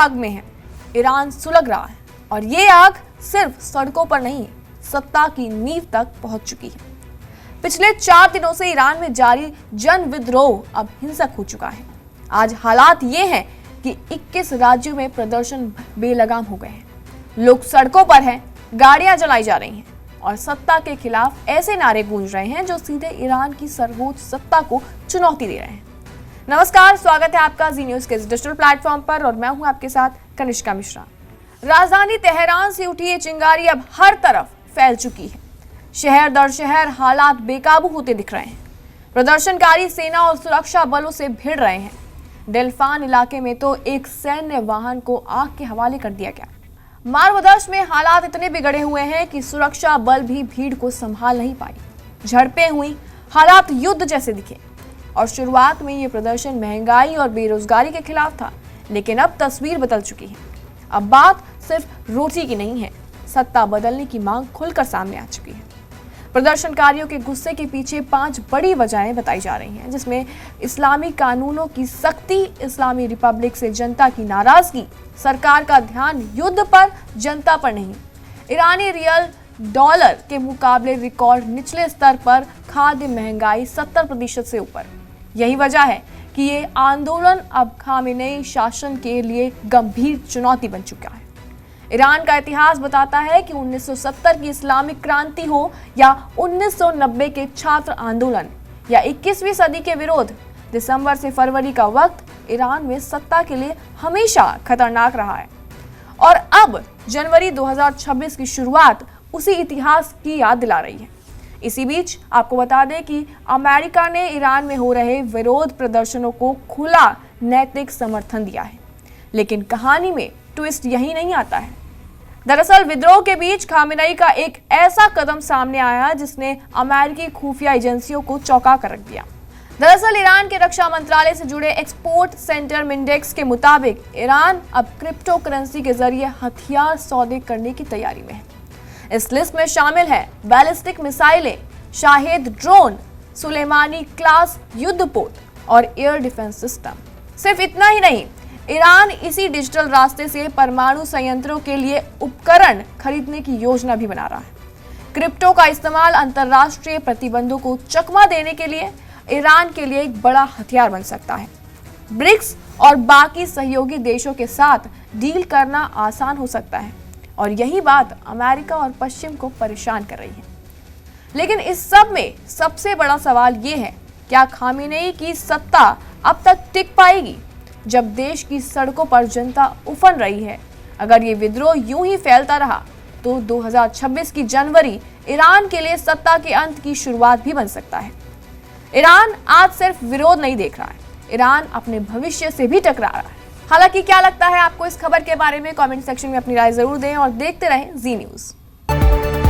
आग में है। ईरान सुलग रहा है और ये आग सिर्फ सड़कों पर नहीं है, सत्ता की नींव तक पहुंच चुकी है। पिछले 4 दिनों से ईरान में जारी जन विद्रोह अब हिंसक हो चुका है। आज हालात ये हैं कि 21 राज्यों में प्रदर्शन बेलगाम हो गए हैं। लोग सड़कों पर हैं, गाड़ियां जलाई जा रही हैं और सत्ता के खिलाफ ऐसे नारे गूंज रहे हैं जो सीधे ईरान की सर्वोच्च सत्ता को चुनौती दे रहे हैं। नमस्कार, स्वागत है आपका जी न्यूज के डिजिटल प्लेटफॉर्म पर और मैं हूं आपके साथ कनिष्का मिश्रा। राजधानी तेहरान से उठी ये चिंगारी अब हर तरफ फैल चुकी है। शहर दर शहर हालात बेकाबू होते दिख रहे हैं। प्रदर्शनकारी सेना और सुरक्षा बलों से भिड़ रहे हैं। डेल्फान इलाके में तो एक सैन्य वाहन को आग के हवाले कर दिया गया। मारवदश में हालात इतने बिगड़े हुए हैं कि सुरक्षा बल भी भीड़ को संभाल नहीं पाई। झड़पें हुई, हालात युद्ध जैसे दिखे। और शुरुआत में ये प्रदर्शन महंगाई और बेरोजगारी के खिलाफ था, लेकिन अब तस्वीर बदल चुकी है। अब बात सिर्फ रोटी की नहीं है, सत्ता बदलने की मांग खुलकर सामने आ चुकी है। प्रदर्शनकारियों के गुस्से के पीछे 5 बड़ी वजहें बताई जा रही हैं, जिसमें इस्लामी कानूनों की सख्ती, इस्लामी रिपब्लिक से जनता की नाराजगी, सरकार का ध्यान युद्ध पर जनता पर नहीं, ईरानी रियल डॉलर के मुकाबले रिकॉर्ड निचले स्तर पर, खाद्य महंगाई 70% से ऊपर। यही वजह है कि ये आंदोलन अब खामेनेई शासन के लिए गंभीर चुनौती बन चुका है। ईरान का इतिहास बताता है कि 1970 की इस्लामिक क्रांति हो या 1990 के छात्र आंदोलन या 21वीं सदी के विरोध, दिसंबर से फरवरी का वक्त ईरान में सत्ता के लिए हमेशा खतरनाक रहा है। और अब जनवरी 2026 की शुरुआत उसी इतिहास की याद दिला रही है। इसी बीच आपको बता दें कि अमेरिका ने ईरान में हो रहे विरोध प्रदर्शनों को खुला नैतिक समर्थन दिया है। लेकिन कहानी में ट्विस्ट यही नहीं आता है। दरअसल विद्रोह के बीच खामेनेई का एक ऐसा कदम सामने आया जिसने अमेरिकी खुफिया एजेंसियों को चौंका कर रख दिया। दरअसल ईरान के रक्षा मंत्रालय से जुड़े एक्सपोर्ट सेंटर मिंडेक्स के मुताबिक ईरान अब क्रिप्टो करेंसी के जरिए हथियार सौदे करने की तैयारी में है। इस लिस्ट में शामिल है बैलिस्टिक मिसाइलें, शाहेद ड्रोन, सुलेमानी क्लास युद्धपोत और एयर डिफेंस सिस्टम। सिर्फ इतना ही नहीं, ईरान इसी डिजिटल रास्ते से परमाणु संयंत्रों के लिए उपकरण खरीदने की योजना भी बना रहा है। क्रिप्टो का इस्तेमाल अंतरराष्ट्रीय प्रतिबंधों को चकमा देने के लिए ईरान के लिए एक बड़ा हथियार बन सकता है। ब्रिक्स और बाकी सहयोगी देशों के साथ डील करना आसान हो सकता है और यही बात अमेरिका और पश्चिम को परेशान कर रही है। लेकिन इस सब में सबसे बड़ा सवाल ये है, क्या खामेनेई की सत्ता अब तक टिक पाएगी जब देश की सड़कों पर जनता उफन रही है? अगर ये विद्रोह यूं ही फैलता रहा तो 2026 की जनवरी ईरान के लिए सत्ता के अंत की शुरुआत भी बन सकता है। ईरान आज सिर्फ विरोध नहीं देख रहा है, ईरान अपने भविष्य से भी टकरा रहा है। हालांकि क्या लगता है आपको इस खबर के बारे में? कमेंट सेक्शन में अपनी राय जरूर दें और देखते रहें जी न्यूज।